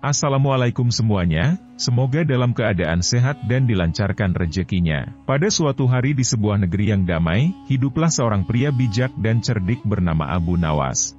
Assalamualaikum semuanya, semoga dalam keadaan sehat dan dilancarkan rezekinya. Pada suatu hari di sebuah negeri yang damai, hiduplah seorang pria bijak dan cerdik bernama Abu Nawas.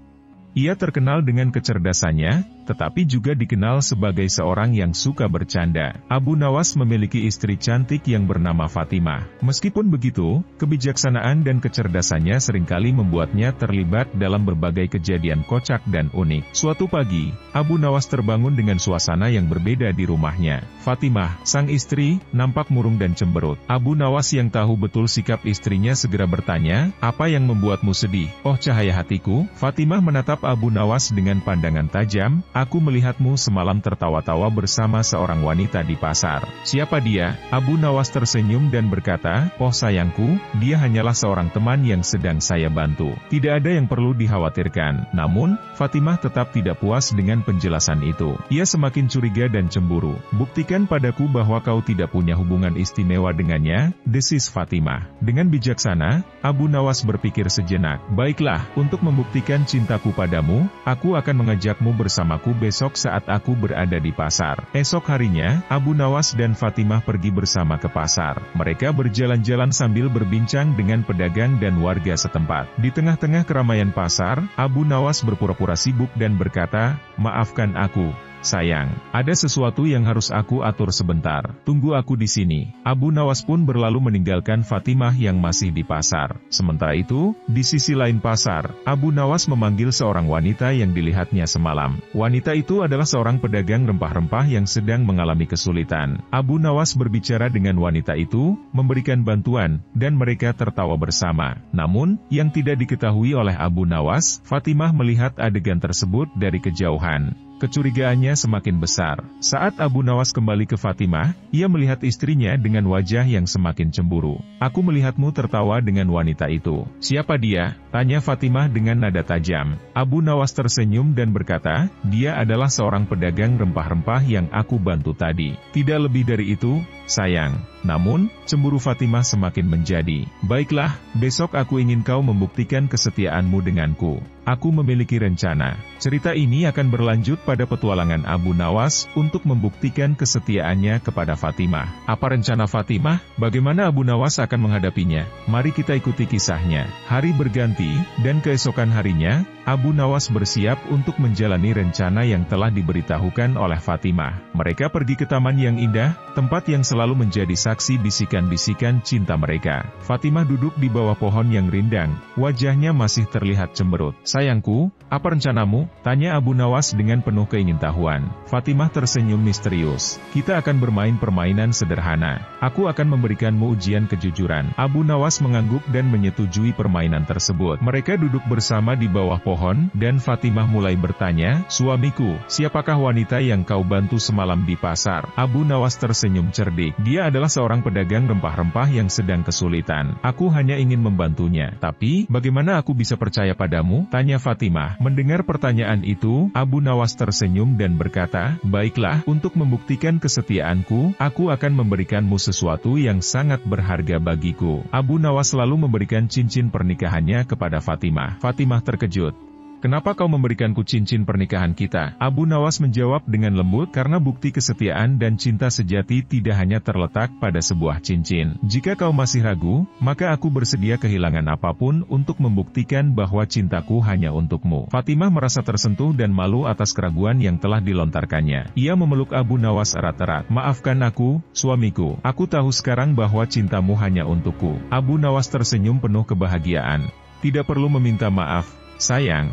Ia terkenal dengan kecerdasannya, tetapi juga dikenal sebagai seorang yang suka bercanda. Abu Nawas memiliki istri cantik yang bernama Fatimah. Meskipun begitu, kebijaksanaan dan kecerdasannya seringkali membuatnya terlibat dalam berbagai kejadian kocak dan unik. Suatu pagi, Abu Nawas terbangun dengan suasana yang berbeda di rumahnya. Fatimah, sang istri, nampak murung dan cemberut. Abu Nawas yang tahu betul sikap istrinya segera bertanya, "Apa yang membuatmu sedih, oh cahaya hatiku?" Fatimah menatap Abu Nawas dengan pandangan tajam, "Aku melihatmu semalam tertawa-tawa bersama seorang wanita di pasar." "Siapa dia?" Abu Nawas tersenyum dan berkata, "Oh sayangku, dia hanyalah seorang teman yang sedang saya bantu. Tidak ada yang perlu dikhawatirkan." Namun, Fatimah tetap tidak puas dengan penjelasan itu. Ia semakin curiga dan cemburu. "Buktikan padaku bahwa kau tidak punya hubungan istimewa dengannya," desis Fatimah. Dengan bijaksana, Abu Nawas berpikir sejenak. "Baiklah, untuk membuktikan cintaku padamu, aku akan mengajakmu bersamaku besok saat aku berada di pasar." Esok harinya, Abu Nawas dan Fatimah pergi bersama ke pasar. Mereka berjalan-jalan sambil berbincang dengan pedagang dan warga setempat. Di tengah-tengah keramaian pasar, Abu Nawas berpura-pura sibuk dan berkata, "Maafkan aku, sayang, ada sesuatu yang harus aku atur sebentar. Tunggu aku di sini." Abu Nawas pun berlalu meninggalkan Fatimah yang masih di pasar. Sementara itu, di sisi lain pasar, Abu Nawas memanggil seorang wanita yang dilihatnya semalam. Wanita itu adalah seorang pedagang rempah-rempah yang sedang mengalami kesulitan. Abu Nawas berbicara dengan wanita itu, memberikan bantuan, dan mereka tertawa bersama. Namun, yang tidak diketahui oleh Abu Nawas, Fatimah melihat adegan tersebut dari kejauhan. Kecurigaannya semakin besar. Saat Abu Nawas kembali ke Fatimah, ia melihat istrinya dengan wajah yang semakin cemburu. "Aku melihatmu tertawa dengan wanita itu. Siapa dia?" tanya Fatimah dengan nada tajam. Abu Nawas tersenyum dan berkata, "Dia adalah seorang pedagang rempah-rempah yang aku bantu tadi. Tidak lebih dari itu, sayang." Namun, cemburu Fatimah semakin menjadi. "Baiklah, besok aku ingin kau membuktikan kesetiaanmu denganku. Aku memiliki rencana." Cerita ini akan berlanjut pada petualangan Abu Nawas untuk membuktikan kesetiaannya kepada Fatimah. Apa rencana Fatimah? Bagaimana Abu Nawas akan menghadapinya? Mari kita ikuti kisahnya. Hari berganti, dan keesokan harinya, Abu Nawas bersiap untuk menjalani rencana yang telah diberitahukan oleh Fatimah. Mereka pergi ke taman yang indah, tempat yang selalu menjadi saksi bisikan-bisikan cinta mereka. Fatimah duduk di bawah pohon yang rindang, wajahnya masih terlihat cemberut. "Sayangku, apa rencanamu?" tanya Abu Nawas dengan penuh keingintahuan. Fatimah tersenyum misterius. "Kita akan bermain permainan sederhana. Aku akan memberikanmu ujian kejujuran." Abu Nawas mengangguk dan menyetujui permainan tersebut. Mereka duduk bersama di bawah pohon, dan Fatimah mulai bertanya, "Suamiku, siapakah wanita yang kau bantu semalam di pasar?" Abu Nawas tersenyum cerdik. "Dia adalah seorang pedagang rempah-rempah yang sedang kesulitan. Aku hanya ingin membantunya. Tapi, bagaimana aku bisa percaya padamu?" tanya Fatimah. Mendengar pertanyaan itu, Abu Nawas tersenyum dan berkata, "Baiklah, untuk membuktikan kesetiaanku, aku akan memberikanmu sesuatu yang sangat berharga bagiku." Abu Nawas lalu memberikan cincin pernikahannya kepada Fatimah. Fatimah terkejut. "Kenapa kau memberikanku cincin pernikahan kita?" Abu Nawas menjawab dengan lembut, "Karena bukti kesetiaan dan cinta sejati tidak hanya terletak pada sebuah cincin. Jika kau masih ragu, maka aku bersedia kehilangan apapun untuk membuktikan bahwa cintaku hanya untukmu." Fatimah merasa tersentuh dan malu atas keraguan yang telah dilontarkannya. Ia memeluk Abu Nawas erat-erat. "Maafkan aku, suamiku. Aku tahu sekarang bahwa cintamu hanya untukku." Abu Nawas tersenyum penuh kebahagiaan. "Tidak perlu meminta maaf, sayang.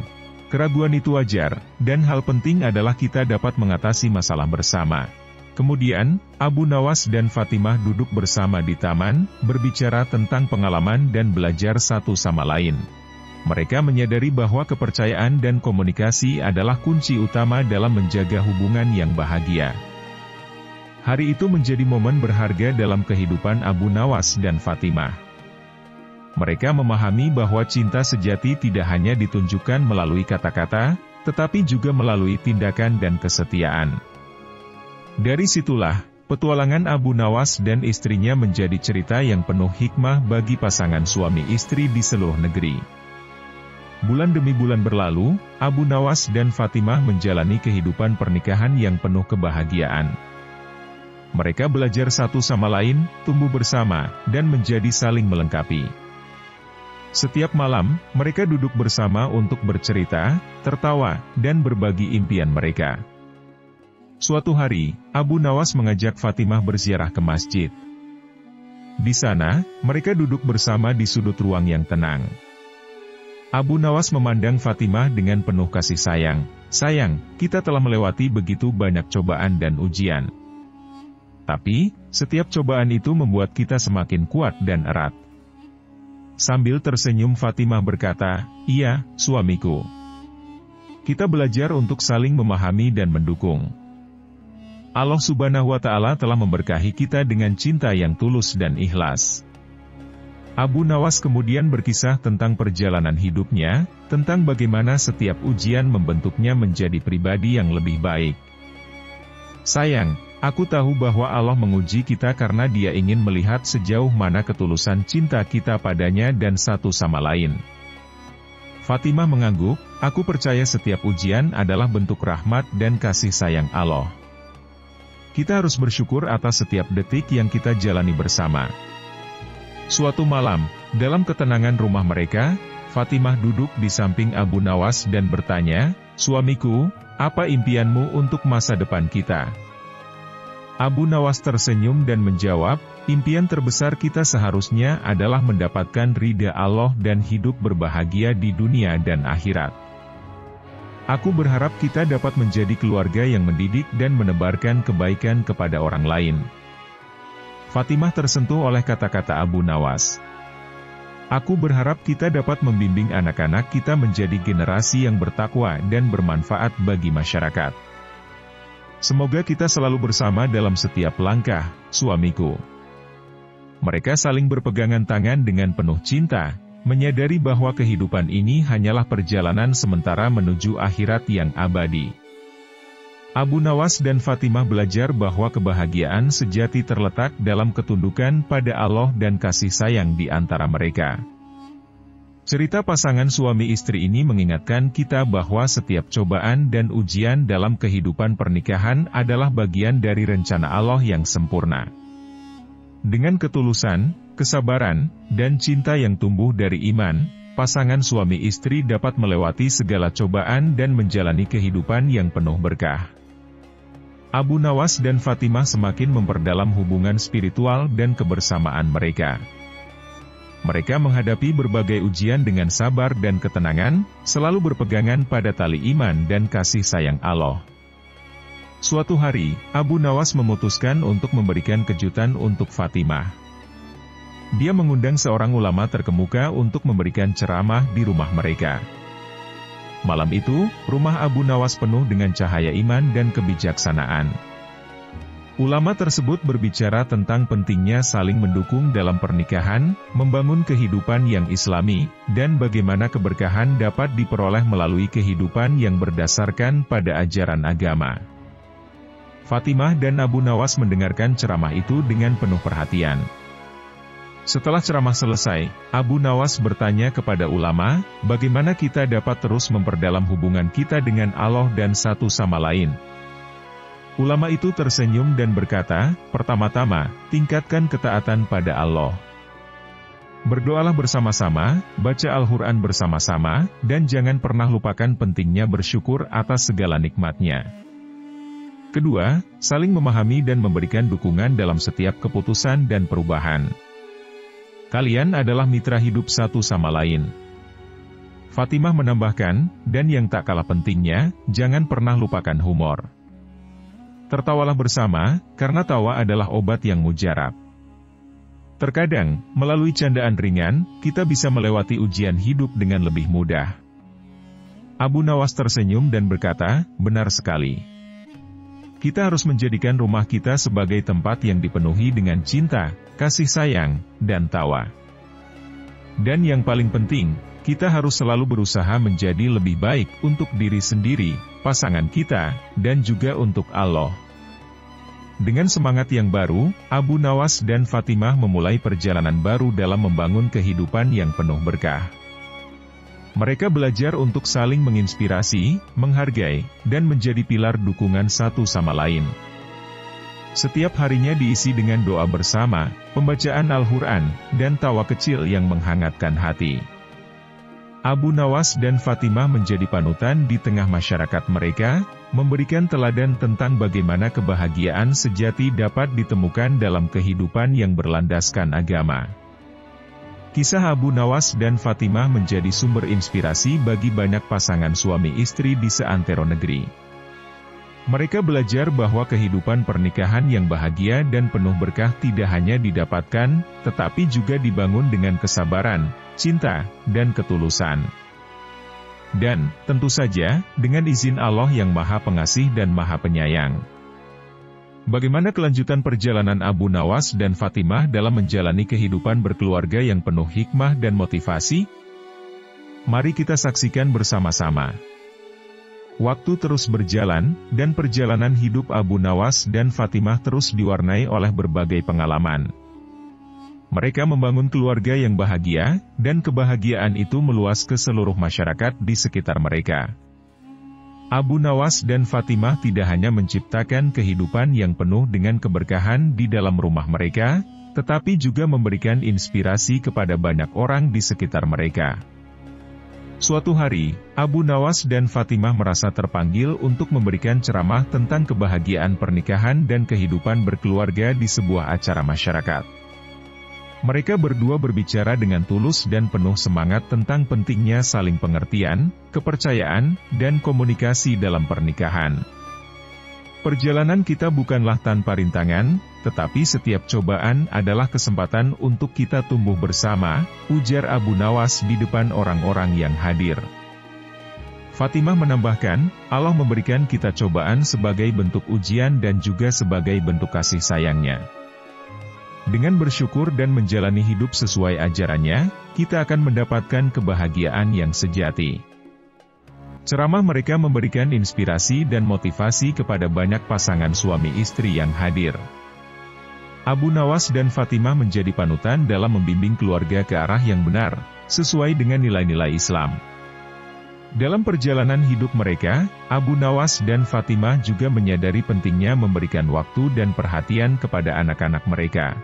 Keraguan itu wajar, dan hal penting adalah kita dapat mengatasi masalah bersama." Kemudian, Abu Nawas dan Fatimah duduk bersama di taman, berbicara tentang pengalaman dan belajar satu sama lain. Mereka menyadari bahwa kepercayaan dan komunikasi adalah kunci utama dalam menjaga hubungan yang bahagia. Hari itu menjadi momen berharga dalam kehidupan Abu Nawas dan Fatimah. Mereka memahami bahwa cinta sejati tidak hanya ditunjukkan melalui kata-kata, tetapi juga melalui tindakan dan kesetiaan. Dari situlah, petualangan Abu Nawas dan istrinya menjadi cerita yang penuh hikmah bagi pasangan suami istri di seluruh negeri. Bulan demi bulan berlalu, Abu Nawas dan Fatimah menjalani kehidupan pernikahan yang penuh kebahagiaan. Mereka belajar satu sama lain, tumbuh bersama, dan menjadi saling melengkapi. Setiap malam, mereka duduk bersama untuk bercerita, tertawa, dan berbagi impian mereka. Suatu hari, Abu Nawas mengajak Fatimah berziarah ke masjid. Di sana, mereka duduk bersama di sudut ruang yang tenang. Abu Nawas memandang Fatimah dengan penuh kasih sayang. "Sayang, kita telah melewati begitu banyak cobaan dan ujian. Tapi, setiap cobaan itu membuat kita semakin kuat dan erat." Sambil tersenyum Fatimah berkata, "Iya, suamiku. Kita belajar untuk saling memahami dan mendukung. Allah Subhanahu wa Ta'ala telah memberkahi kita dengan cinta yang tulus dan ikhlas." Abu Nawas kemudian berkisah tentang perjalanan hidupnya, tentang bagaimana setiap ujian membentuknya menjadi pribadi yang lebih baik. "Sayang, aku tahu bahwa Allah menguji kita karena Dia ingin melihat sejauh mana ketulusan cinta kita padanya dan satu sama lain." Fatimah mengangguk, "Aku percaya setiap ujian adalah bentuk rahmat dan kasih sayang Allah. Kita harus bersyukur atas setiap detik yang kita jalani bersama." Suatu malam, dalam ketenangan rumah mereka, Fatimah duduk di samping Abu Nawas dan bertanya, "Suamiku, apa impianmu untuk masa depan kita?" Abu Nawas tersenyum dan menjawab, "Impian terbesar kita seharusnya adalah mendapatkan ridha Allah dan hidup berbahagia di dunia dan akhirat. Aku berharap kita dapat menjadi keluarga yang mendidik dan menebarkan kebaikan kepada orang lain." Fatimah tersentuh oleh kata-kata Abu Nawas. "Aku berharap kita dapat membimbing anak-anak kita menjadi generasi yang bertakwa dan bermanfaat bagi masyarakat. Semoga kita selalu bersama dalam setiap langkah, suamiku." Mereka saling berpegangan tangan dengan penuh cinta, menyadari bahwa kehidupan ini hanyalah perjalanan sementara menuju akhirat yang abadi. Abu Nawas dan Fatimah belajar bahwa kebahagiaan sejati terletak dalam ketundukan pada Allah dan kasih sayang di antara mereka. Cerita pasangan suami istri ini mengingatkan kita bahwa setiap cobaan dan ujian dalam kehidupan pernikahan adalah bagian dari rencana Allah yang sempurna. Dengan ketulusan, kesabaran, dan cinta yang tumbuh dari iman, pasangan suami istri dapat melewati segala cobaan dan menjalani kehidupan yang penuh berkah. Abu Nawas dan Fatimah semakin memperdalam hubungan spiritual dan kebersamaan mereka. Mereka menghadapi berbagai ujian dengan sabar dan ketenangan, selalu berpegangan pada tali iman dan kasih sayang Allah. Suatu hari, Abu Nawas memutuskan untuk memberikan kejutan untuk Fatimah. Dia mengundang seorang ulama terkemuka untuk memberikan ceramah di rumah mereka. Malam itu, rumah Abu Nawas penuh dengan cahaya iman dan kebijaksanaan. Ulama tersebut berbicara tentang pentingnya saling mendukung dalam pernikahan, membangun kehidupan yang islami, dan bagaimana keberkahan dapat diperoleh melalui kehidupan yang berdasarkan pada ajaran agama. Fatimah dan Abu Nawas mendengarkan ceramah itu dengan penuh perhatian. Setelah ceramah selesai, Abu Nawas bertanya kepada ulama, bagaimana kita dapat terus memperdalam hubungan kita dengan Allah dan satu sama lain. Ulama itu tersenyum dan berkata, pertama-tama, tingkatkan ketaatan pada Allah. Berdoalah bersama-sama, baca Al-Quran bersama-sama, dan jangan pernah lupakan pentingnya bersyukur atas segala nikmatnya. Kedua, saling memahami dan memberikan dukungan dalam setiap keputusan dan perubahan. Kalian adalah mitra hidup satu sama lain. Fatimah menambahkan, dan yang tak kalah pentingnya, jangan pernah lupakan humor. Tertawalah bersama, karena tawa adalah obat yang mujarab. Terkadang, melalui candaan ringan, kita bisa melewati ujian hidup dengan lebih mudah. Abu Nawas tersenyum dan berkata, benar sekali. Kita harus menjadikan rumah kita sebagai tempat yang dipenuhi dengan cinta, kasih sayang, dan tawa. Dan yang paling penting, kita harus selalu berusaha menjadi lebih baik untuk diri sendiri, pasangan kita, dan juga untuk Allah. Dengan semangat yang baru, Abu Nawas dan Fatimah memulai perjalanan baru dalam membangun kehidupan yang penuh berkah. Mereka belajar untuk saling menginspirasi, menghargai, dan menjadi pilar dukungan satu sama lain. Setiap harinya diisi dengan doa bersama, pembacaan Al-Quran, dan tawa kecil yang menghangatkan hati. Abu Nawas dan Fatimah menjadi panutan di tengah masyarakat mereka, memberikan teladan tentang bagaimana kebahagiaan sejati dapat ditemukan dalam kehidupan yang berlandaskan agama. Kisah Abu Nawas dan Fatimah menjadi sumber inspirasi bagi banyak pasangan suami istri di seantero negeri. Mereka belajar bahwa kehidupan pernikahan yang bahagia dan penuh berkah tidak hanya didapatkan, tetapi juga dibangun dengan kesabaran, cinta, dan ketulusan. Dan, tentu saja, dengan izin Allah yang Maha Pengasih dan Maha Penyayang. Bagaimana kelanjutan perjalanan Abu Nawas dan Fatimah dalam menjalani kehidupan berkeluarga yang penuh hikmah dan motivasi? Mari kita saksikan bersama-sama. Waktu terus berjalan, dan perjalanan hidup Abu Nawas dan Fatimah terus diwarnai oleh berbagai pengalaman. Mereka membangun keluarga yang bahagia, dan kebahagiaan itu meluas ke seluruh masyarakat di sekitar mereka. Abu Nawas dan Fatimah tidak hanya menciptakan kehidupan yang penuh dengan keberkahan di dalam rumah mereka, tetapi juga memberikan inspirasi kepada banyak orang di sekitar mereka. Suatu hari, Abu Nawas dan Fatimah merasa terpanggil untuk memberikan ceramah tentang kebahagiaan pernikahan dan kehidupan berkeluarga di sebuah acara masyarakat. Mereka berdua berbicara dengan tulus dan penuh semangat tentang pentingnya saling pengertian, kepercayaan, dan komunikasi dalam pernikahan. Perjalanan kita bukanlah tanpa rintangan, tetapi setiap cobaan adalah kesempatan untuk kita tumbuh bersama, ujar Abu Nawas di depan orang-orang yang hadir. Fatimah menambahkan, Allah memberikan kita cobaan sebagai bentuk ujian dan juga sebagai bentuk kasih sayangnya. Dengan bersyukur dan menjalani hidup sesuai ajarannya, kita akan mendapatkan kebahagiaan yang sejati. Ceramah mereka memberikan inspirasi dan motivasi kepada banyak pasangan suami istri yang hadir. Abu Nawas dan Fatimah menjadi panutan dalam membimbing keluarga ke arah yang benar, sesuai dengan nilai-nilai Islam. Dalam perjalanan hidup mereka, Abu Nawas dan Fatimah juga menyadari pentingnya memberikan waktu dan perhatian kepada anak-anak mereka.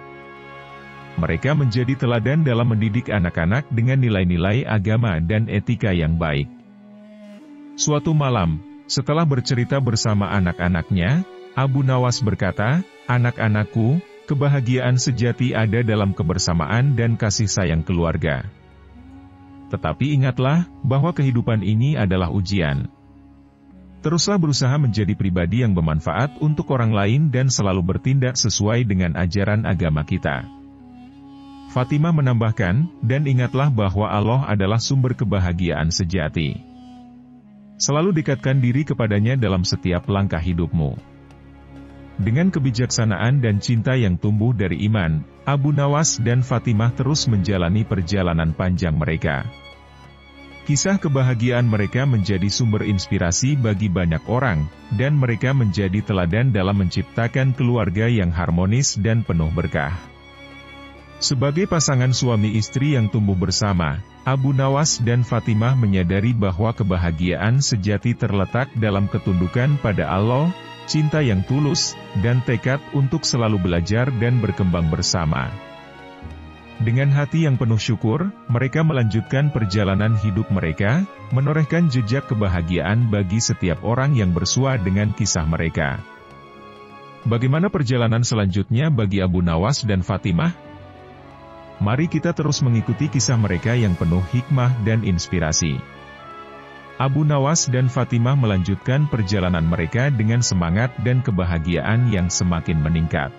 Mereka menjadi teladan dalam mendidik anak-anak dengan nilai-nilai agama dan etika yang baik. Suatu malam, setelah bercerita bersama anak-anaknya, Abu Nawas berkata, "Anak-anakku, kebahagiaan sejati ada dalam kebersamaan dan kasih sayang keluarga. Tetapi ingatlah, bahwa kehidupan ini adalah ujian. Teruslah berusaha menjadi pribadi yang bermanfaat untuk orang lain dan selalu bertindak sesuai dengan ajaran agama kita." Fatimah menambahkan, dan ingatlah bahwa Allah adalah sumber kebahagiaan sejati. Selalu dekatkan diri kepadanya dalam setiap langkah hidupmu. Dengan kebijaksanaan dan cinta yang tumbuh dari iman, Abu Nawas dan Fatimah terus menjalani perjalanan panjang mereka. Kisah kebahagiaan mereka menjadi sumber inspirasi bagi banyak orang, dan mereka menjadi teladan dalam menciptakan keluarga yang harmonis dan penuh berkah. Sebagai pasangan suami istri yang tumbuh bersama, Abu Nawas dan Fatimah menyadari bahwa kebahagiaan sejati terletak dalam ketundukan pada Allah, cinta yang tulus, dan tekad untuk selalu belajar dan berkembang bersama. Dengan hati yang penuh syukur, mereka melanjutkan perjalanan hidup mereka, menorehkan jejak kebahagiaan bagi setiap orang yang bersua dengan kisah mereka. Bagaimana perjalanan selanjutnya bagi Abu Nawas dan Fatimah? Mari kita terus mengikuti kisah mereka yang penuh hikmah dan inspirasi. Abu Nawas dan Fatimah melanjutkan perjalanan mereka dengan semangat dan kebahagiaan yang semakin meningkat.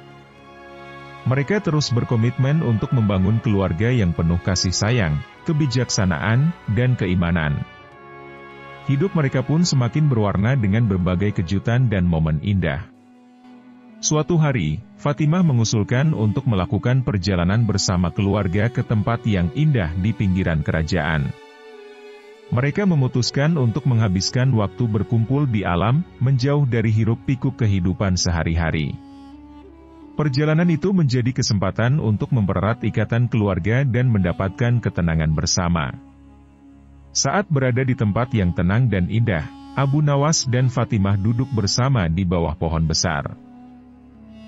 Mereka terus berkomitmen untuk membangun keluarga yang penuh kasih sayang, kebijaksanaan, dan keimanan. Hidup mereka pun semakin berwarna dengan berbagai kejutan dan momen indah. Suatu hari, Fatimah mengusulkan untuk melakukan perjalanan bersama keluarga ke tempat yang indah di pinggiran kerajaan. Mereka memutuskan untuk menghabiskan waktu berkumpul di alam, menjauh dari hiruk-pikuk kehidupan sehari-hari. Perjalanan itu menjadi kesempatan untuk mempererat ikatan keluarga dan mendapatkan ketenangan bersama. Saat berada di tempat yang tenang dan indah, Abu Nawas dan Fatimah duduk bersama di bawah pohon besar.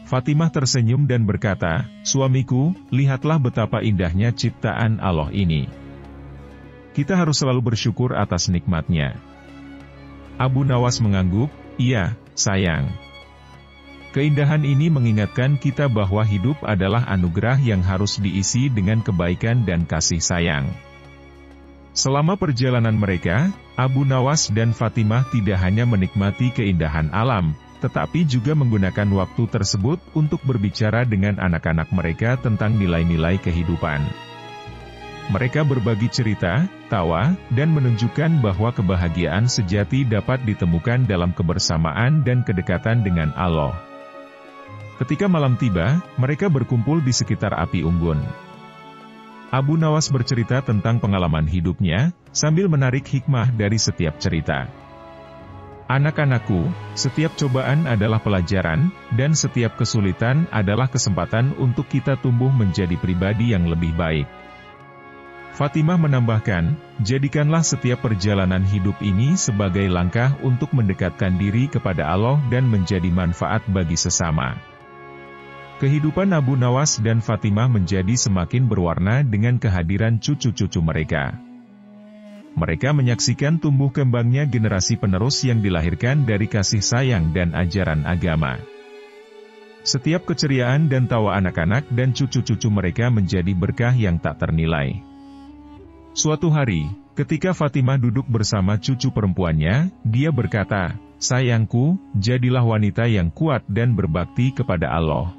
Fatimah tersenyum dan berkata, "Suamiku, lihatlah betapa indahnya ciptaan Allah ini. Kita harus selalu bersyukur atas nikmatnya." Abu Nawas mengangguk, "Iya, sayang. Keindahan ini mengingatkan kita bahwa hidup adalah anugerah yang harus diisi dengan kebaikan dan kasih sayang." Selama perjalanan mereka, Abu Nawas dan Fatimah tidak hanya menikmati keindahan alam, tetapi juga menggunakan waktu tersebut untuk berbicara dengan anak-anak mereka tentang nilai-nilai kehidupan. Mereka berbagi cerita, tawa, dan menunjukkan bahwa kebahagiaan sejati dapat ditemukan dalam kebersamaan dan kedekatan dengan Allah. Ketika malam tiba, mereka berkumpul di sekitar api unggun. Abu Nawas bercerita tentang pengalaman hidupnya, sambil menarik hikmah dari setiap cerita. "Anak-anakku, setiap cobaan adalah pelajaran, dan setiap kesulitan adalah kesempatan untuk kita tumbuh menjadi pribadi yang lebih baik." Fatimah menambahkan, "Jadikanlah setiap perjalanan hidup ini sebagai langkah untuk mendekatkan diri kepada Allah dan menjadi manfaat bagi sesama." Kehidupan Abu Nawas dan Fatimah menjadi semakin berwarna dengan kehadiran cucu-cucu mereka. Mereka menyaksikan tumbuh kembangnya generasi penerus yang dilahirkan dari kasih sayang dan ajaran agama. Setiap keceriaan dan tawa anak-anak dan cucu-cucu mereka menjadi berkah yang tak ternilai. Suatu hari, ketika Fatimah duduk bersama cucu perempuannya, dia berkata, "Sayangku, jadilah wanita yang kuat dan berbakti kepada Allah.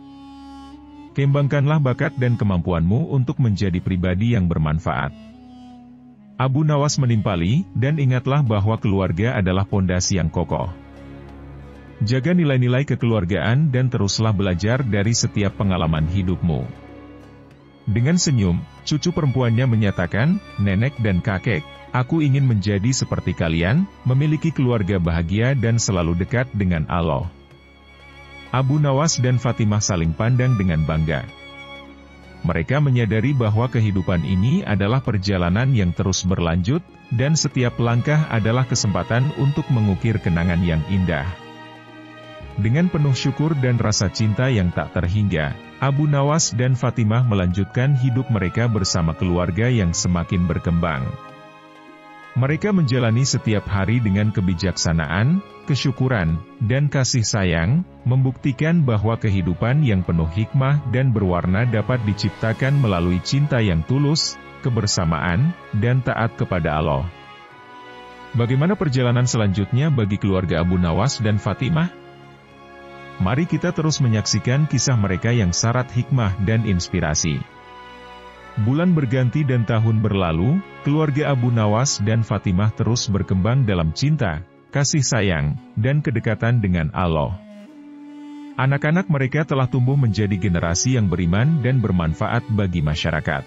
Kembangkanlah bakat dan kemampuanmu untuk menjadi pribadi yang bermanfaat." Abu Nawas menimpali, "Dan ingatlah bahwa keluarga adalah pondasi yang kokoh. Jaga nilai-nilai kekeluargaan dan teruslah belajar dari setiap pengalaman hidupmu." Dengan senyum, cucu perempuannya menyatakan, "Nenek dan kakek, aku ingin menjadi seperti kalian, memiliki keluarga bahagia dan selalu dekat dengan Allah." Abu Nawas dan Fatimah saling pandang dengan bangga. Mereka menyadari bahwa kehidupan ini adalah perjalanan yang terus berlanjut, dan setiap langkah adalah kesempatan untuk mengukir kenangan yang indah. Dengan penuh syukur dan rasa cinta yang tak terhingga, Abu Nawas dan Fatimah melanjutkan hidup mereka bersama keluarga yang semakin berkembang. Mereka menjalani setiap hari dengan kebijaksanaan, kesyukuran, dan kasih sayang, membuktikan bahwa kehidupan yang penuh hikmah dan berwarna dapat diciptakan melalui cinta yang tulus, kebersamaan, dan taat kepada Allah. Bagaimana perjalanan selanjutnya bagi keluarga Abu Nawas dan Fatimah? Mari kita terus menyaksikan kisah mereka yang syarat hikmah dan inspirasi. Bulan berganti dan tahun berlalu, keluarga Abu Nawas dan Fatimah terus berkembang dalam cinta, kasih sayang, dan kedekatan dengan Allah. Anak-anak mereka telah tumbuh menjadi generasi yang beriman dan bermanfaat bagi masyarakat.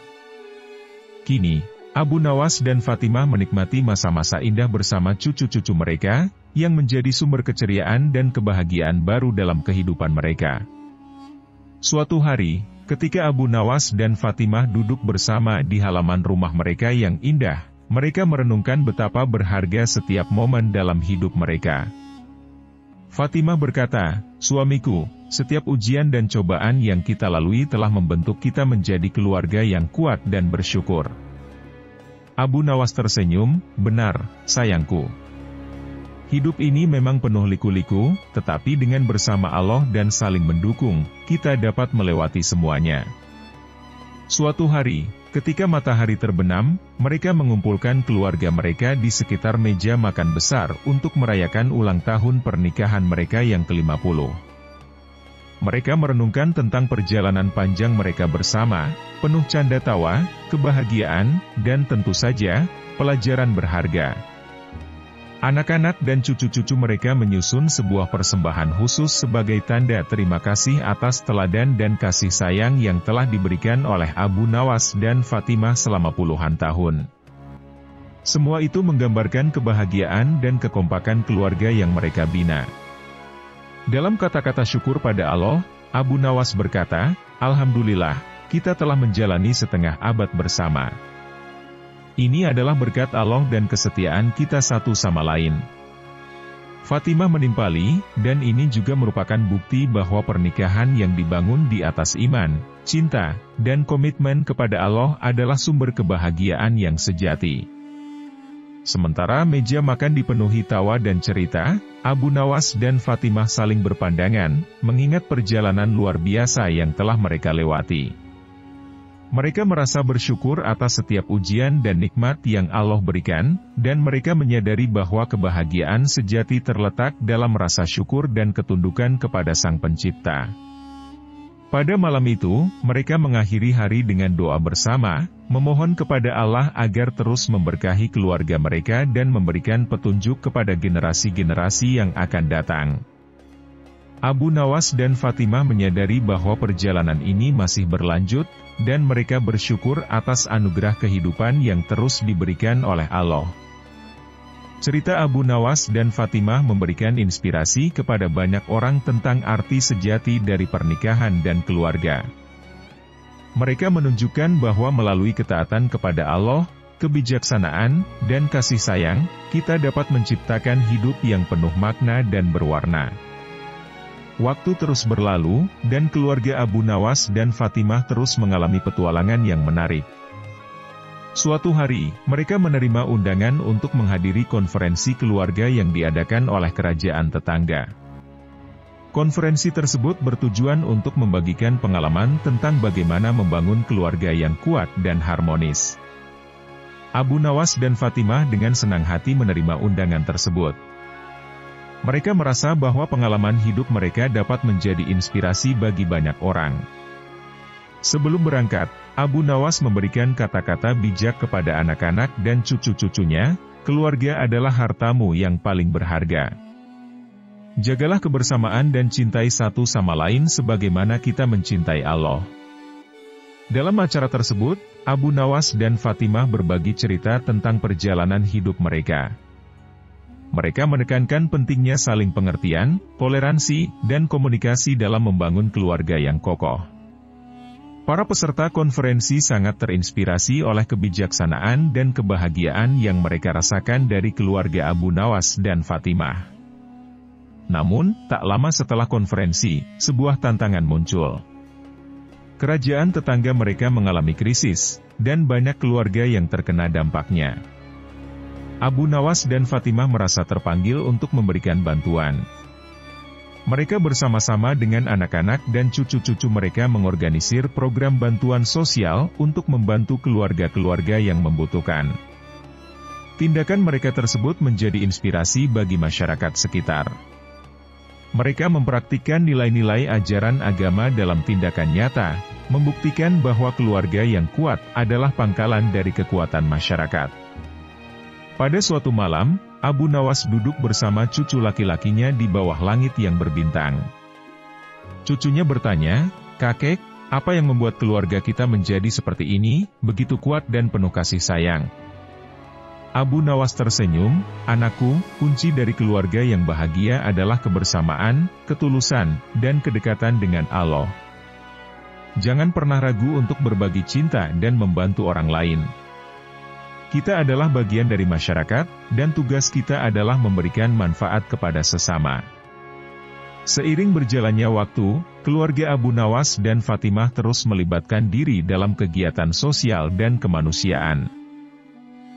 Kini, Abu Nawas dan Fatimah menikmati masa-masa indah bersama cucu-cucu mereka, yang menjadi sumber keceriaan dan kebahagiaan baru dalam kehidupan mereka. Suatu hari, ketika Abu Nawas dan Fatimah duduk bersama di halaman rumah mereka yang indah, mereka merenungkan betapa berharga setiap momen dalam hidup mereka. Fatimah berkata, "Suamiku, setiap ujian dan cobaan yang kita lalui telah membentuk kita menjadi keluarga yang kuat dan bersyukur." Abu Nawas tersenyum, "Benar, sayangku. Hidup ini memang penuh liku-liku, tetapi dengan bersama Allah dan saling mendukung, kita dapat melewati semuanya." Suatu hari, ketika matahari terbenam, mereka mengumpulkan keluarga mereka di sekitar meja makan besar untuk merayakan ulang tahun pernikahan mereka yang ke-50. Mereka merenungkan tentang perjalanan panjang mereka bersama, penuh canda tawa, kebahagiaan, dan tentu saja, pelajaran berharga. Anak-anak dan cucu-cucu mereka menyusun sebuah persembahan khusus sebagai tanda terima kasih atas teladan dan kasih sayang yang telah diberikan oleh Abu Nawas dan Fatimah selama puluhan tahun. Semua itu menggambarkan kebahagiaan dan kekompakan keluarga yang mereka bina. Dalam kata-kata syukur pada Allah, Abu Nawas berkata, "Alhamdulillah, kita telah menjalani setengah abad bersama. Ini adalah berkat Allah dan kesetiaan kita satu sama lain. Fatimah menimpali, dan ini juga merupakan bukti bahwa pernikahan yang dibangun di atas iman, cinta, dan komitmen kepada Allah adalah sumber kebahagiaan yang sejati. Sementara meja makan dipenuhi tawa dan cerita, Abu Nawas dan Fatimah saling berpandangan, mengingat perjalanan luar biasa yang telah mereka lewati. Mereka merasa bersyukur atas setiap ujian dan nikmat yang Allah berikan, dan mereka menyadari bahwa kebahagiaan sejati terletak dalam rasa syukur dan ketundukan kepada Sang Pencipta. Pada malam itu, mereka mengakhiri hari dengan doa bersama, memohon kepada Allah agar terus memberkahi keluarga mereka dan memberikan petunjuk kepada generasi-generasi yang akan datang. Abu Nawas dan Fatimah menyadari bahwa perjalanan ini masih berlanjut, dan mereka bersyukur atas anugerah kehidupan yang terus diberikan oleh Allah. Cerita Abu Nawas dan Fatimah memberikan inspirasi kepada banyak orang tentang arti sejati dari pernikahan dan keluarga. Mereka menunjukkan bahwa melalui ketaatan kepada Allah, kebijaksanaan, dan kasih sayang, kita dapat menciptakan hidup yang penuh makna dan berwarna. Waktu terus berlalu, dan keluarga Abu Nawas dan Fatimah terus mengalami petualangan yang menarik. Suatu hari, mereka menerima undangan untuk menghadiri konferensi keluarga yang diadakan oleh kerajaan tetangga. Konferensi tersebut bertujuan untuk membagikan pengalaman tentang bagaimana membangun keluarga yang kuat dan harmonis. Abu Nawas dan Fatimah dengan senang hati menerima undangan tersebut. Mereka merasa bahwa pengalaman hidup mereka dapat menjadi inspirasi bagi banyak orang. Sebelum berangkat, Abu Nawas memberikan kata-kata bijak kepada anak-anak dan cucu-cucunya, keluarga adalah hartamu yang paling berharga. Jagalah kebersamaan dan cintai satu sama lain sebagaimana kita mencintai Allah. Dalam acara tersebut, Abu Nawas dan Fatimah berbagi cerita tentang perjalanan hidup mereka. Mereka menekankan pentingnya saling pengertian, toleransi, dan komunikasi dalam membangun keluarga yang kokoh. Para peserta konferensi sangat terinspirasi oleh kebijaksanaan dan kebahagiaan yang mereka rasakan dari keluarga Abu Nawas dan Fatimah. Namun, tak lama setelah konferensi, sebuah tantangan muncul. Kerajaan tetangga mereka mengalami krisis, dan banyak keluarga yang terkena dampaknya. Abu Nawas dan Fatimah merasa terpanggil untuk memberikan bantuan. Mereka bersama-sama dengan anak-anak dan cucu-cucu mereka mengorganisir program bantuan sosial untuk membantu keluarga-keluarga yang membutuhkan. Tindakan mereka tersebut menjadi inspirasi bagi masyarakat sekitar. Mereka mempraktikkan nilai-nilai ajaran agama dalam tindakan nyata, membuktikan bahwa keluarga yang kuat adalah pangkalan dari kekuatan masyarakat. Pada suatu malam, Abu Nawas duduk bersama cucu laki-lakinya di bawah langit yang berbintang. Cucunya bertanya, "Kakek, apa yang membuat keluarga kita menjadi seperti ini, begitu kuat dan penuh kasih sayang?" Abu Nawas tersenyum, "Anakku, kunci dari keluarga yang bahagia adalah kebersamaan, ketulusan, dan kedekatan dengan Allah. Jangan pernah ragu untuk berbagi cinta dan membantu orang lain. Kita adalah bagian dari masyarakat, dan tugas kita adalah memberikan manfaat kepada sesama." Seiring berjalannya waktu, keluarga Abu Nawas dan Fatimah terus melibatkan diri dalam kegiatan sosial dan kemanusiaan.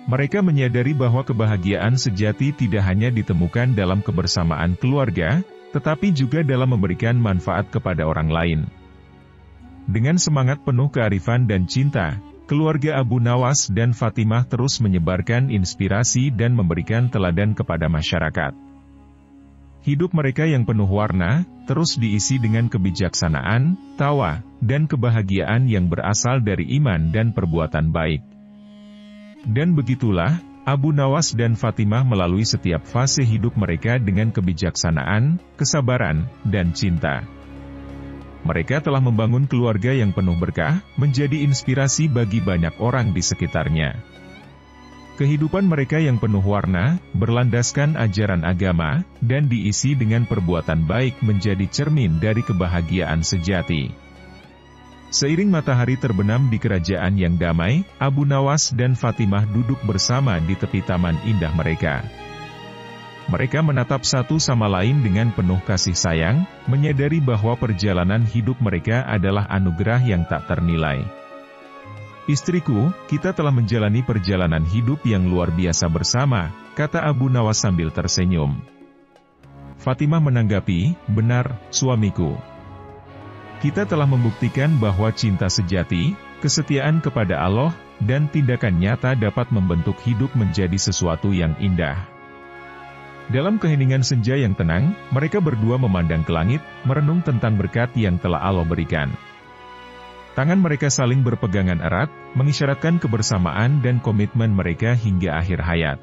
Mereka menyadari bahwa kebahagiaan sejati tidak hanya ditemukan dalam kebersamaan keluarga, tetapi juga dalam memberikan manfaat kepada orang lain. Dengan semangat penuh kearifan dan cinta, keluarga Abu Nawas dan Fatimah terus menyebarkan inspirasi dan memberikan teladan kepada masyarakat. Hidup mereka yang penuh warna, terus diisi dengan kebijaksanaan, tawa, dan kebahagiaan yang berasal dari iman dan perbuatan baik. Dan begitulah, Abu Nawas dan Fatimah melalui setiap fase hidup mereka dengan kebijaksanaan, kesabaran, dan cinta. Mereka telah membangun keluarga yang penuh berkah, menjadi inspirasi bagi banyak orang di sekitarnya. Kehidupan mereka yang penuh warna, berlandaskan ajaran agama, dan diisi dengan perbuatan baik menjadi cermin dari kebahagiaan sejati. Seiring matahari terbenam di kerajaan yang damai, Abu Nawas dan Fatimah duduk bersama di tepi taman indah mereka. Mereka menatap satu sama lain dengan penuh kasih sayang, menyadari bahwa perjalanan hidup mereka adalah anugerah yang tak ternilai. "Istriku, kita telah menjalani perjalanan hidup yang luar biasa bersama," kata Abu Nawas sambil tersenyum. Fatimah menanggapi, "Benar, suamiku. Kita telah membuktikan bahwa cinta sejati, kesetiaan kepada Allah, dan tindakan nyata dapat membentuk hidup menjadi sesuatu yang indah." Dalam keheningan senja yang tenang, mereka berdua memandang ke langit, merenung tentang berkat yang telah Allah berikan. Tangan mereka saling berpegangan erat, mengisyaratkan kebersamaan dan komitmen mereka hingga akhir hayat.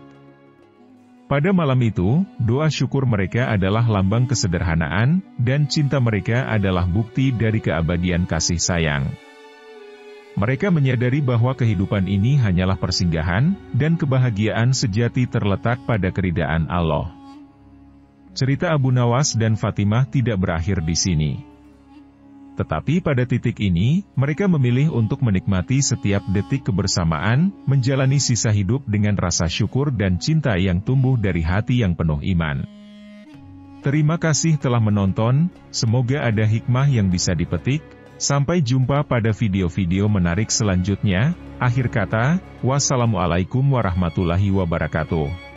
Pada malam itu, doa syukur mereka adalah lambang kesederhanaan, dan cinta mereka adalah bukti dari keabadian kasih sayang. Mereka menyadari bahwa kehidupan ini hanyalah persinggahan, dan kebahagiaan sejati terletak pada keridaan Allah. Cerita Abu Nawas dan Fatimah tidak berakhir di sini. Tetapi pada titik ini, mereka memilih untuk menikmati setiap detik kebersamaan, menjalani sisa hidup dengan rasa syukur dan cinta yang tumbuh dari hati yang penuh iman. Terima kasih telah menonton, semoga ada hikmah yang bisa dipetik. Sampai jumpa pada video-video menarik selanjutnya. Akhir kata, wassalamualaikum warahmatullahi wabarakatuh.